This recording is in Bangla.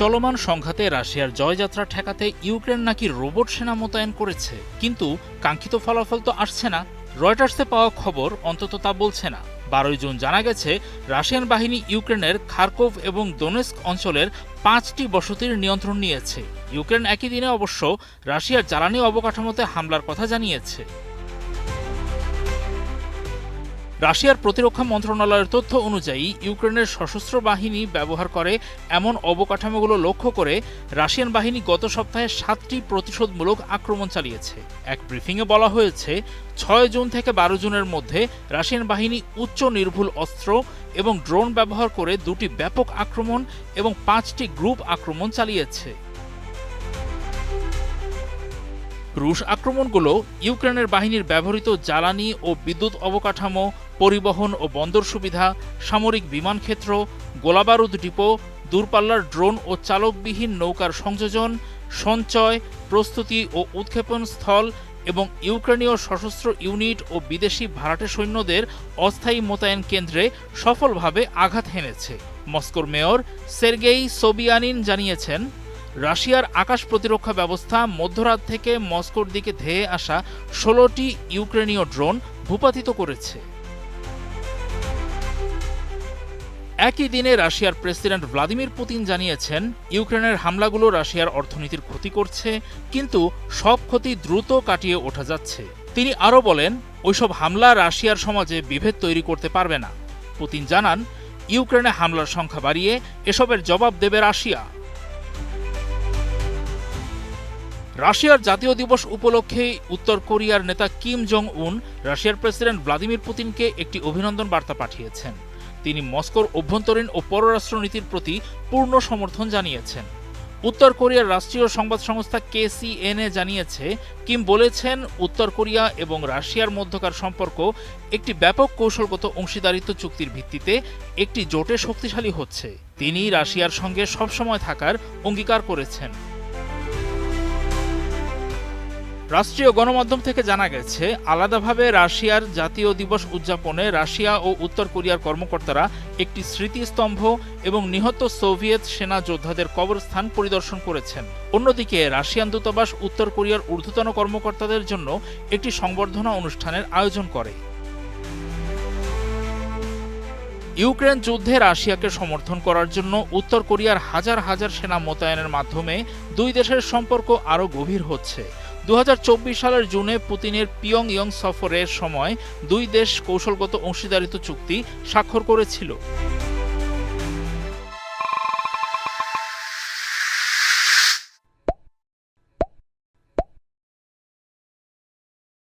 চলমান সংঘাতে রাশিয়ার জয়যাত্রা ঠেকাতে ইউক্রেন নাকি রোবট সেনা মোতায়েন করেছে, কিন্তু কাঙ্ক্ষিত ফলাফল তো আসছে না। রয়টার্সে পাওয়া খবর অন্তত তা বলছে না। 12 জুন জানা গেছে রাশিয়ান বাহিনী ইউক্রেনের খার্কোভ এবং দোনেস্ক অঞ্চলের 5টি বসতির নিয়ন্ত্রণ নিয়েছে। ইউক্রেন একই দিনে অবশ্য রাশিয়ার জ্বালানি অবকাঠামোতে হামলার কথা জানিয়েছে। রাশিয়ার প্রতিরক্ষা মন্ত্রণালয়ের তথ্য অনুযায়ী ইউক্রেনের সশস্ত্র বাহিনী ব্যবহার করে এমন অবকাঠামোগুলো লক্ষ্য করে রাশিয়ান বাহিনী গত সপ্তাহে 7টি প্রতিশোধমূলক আক্রমণ চালিয়েছে। এক ব্রিফিংয়ে বলা হয়েছে 6 জুন থেকে 12 জুনের মধ্যে রাশিয়ান বাহিনী উচ্চ নির্ভুল অস্ত্র এবং ড্রোন ব্যবহার করে 2টি ব্যাপক আক্রমণ এবং 5টি গ্রুপ আক্রমণ চালিয়েছে। রুশ আক্রমণগুলো ইউক্রেনের বাহিনীর ব্যবহৃত জ্বালানি ও বিদ্যুৎ অবকাঠামো, পরিবহন ও বন্দর সুবিধা, সামরিক বিমান ক্ষেত্র, গোলাবারুদ ডিপো, দূরপাল্লার ড্রোন ও চালকবিহীন নৌকার সংযোজন, সঞ্চয়, প্রস্তুতি ও উৎক্ষেপণ স্থল এবং ইউক্রেনীয় সশস্ত্র ইউনিট ও বিদেশি ভাড়াটে সৈন্যদের অস্থায়ী মোতায়েন কেন্দ্রে সফলভাবে আঘাত হেনেছে। মস্কোর মেয়র সের্গেই সোবিয়ানিন জানিয়েছেন, রাশিয়ার আকাশ প্রতিরক্ষা ব্যবস্থা মধ্যরাত থেকে মস্কোর দিকে ধেয়ে আসা 16টি ইউক্রেনীয় ড্রোন ভূপাতিত করেছে। একই দিনে রাশিয়ার প্রেসিডেন্ট ভ্লাদিমির পুতিন জানিয়েছেন, ইউক্রেনের হামলাগুলো রাশিয়ার অর্থনীতির ক্ষতি করছে, কিন্তু সব ক্ষতি দ্রুত কাটিয়ে ওঠা যাচ্ছে। তিনি আরও বলেন, ওইসব হামলা রাশিয়ার সমাজে বিভেদ তৈরি করতে পারবে না। পুতিন জানান, ইউক্রেনে হামলার সংখ্যা বাড়িয়ে এসবের জবাব দেবে রাশিয়া। রাশিয়ার জাতীয় দিবস উপলক্ষে উত্তর কোরিয়ার নেতা কিম জং উন রাশিয়ার প্রেসিডেন্ট ভ্লাদিমির পুতিনকে একটি অভিনন্দন বার্তা পাঠিয়েছেন। তিনি মস্কোর অভ্যন্তরীণ ও পররাষ্ট্রনীতির প্রতি পূর্ণ সমর্থন জানিয়েছেন। উত্তর কোরিয়ার রাষ্ট্রীয় সংবাদ সংস্থা KCNA জানিয়েছে, কিম বলেছেন, উত্তর কোরিয়া এবং রাশিয়ার মধ্যকার সম্পর্ক একটি ব্যাপক কৌশলগত অংশীদারিত্ব চুক্তির ভিত্তিতে একটি জোটে শক্তিশালী হচ্ছে। তিনি রাশিয়ার সঙ্গে সবসময় থাকার অঙ্গীকার করেছেন। রাষ্ট্রীয় গণমাধ্যম থেকে জানা গেছে, আলাদাভাবে রাশিয়ার জাতীয় দিবস উদযাপনে রাশিয়া ও উত্তর কোরিয়ার কর্মকর্তারা একটি স্মৃতিস্তম্ভ এবং নিহত সোভিয়েত সেনা যোদ্ধাদের কবরস্থান পরিদর্শন করেছেন। অন্যদিকে রাশিয়ান দূতাবাস উত্তর কোরিয়ার ঊর্ধ্বতন কর্মকর্তাদের জন্য একটি সংবর্ধনা অনুষ্ঠানের আয়োজন করে। ইউক্রেন যুদ্ধে রাশিয়াকে সমর্থন করার জন্য উত্তর কোরিয়ার হাজার হাজার সেনা মোতায়েনের মাধ্যমে দুই দেশের সম্পর্ক আরও গভীর হচ্ছে। 2024 সালের জুনে পুতিনের পিয়ংইয়ং সফরের সময় দুই দেশ কৌশলগত অংশীদারিত্ব চুক্তি স্বাক্ষর করেছিল।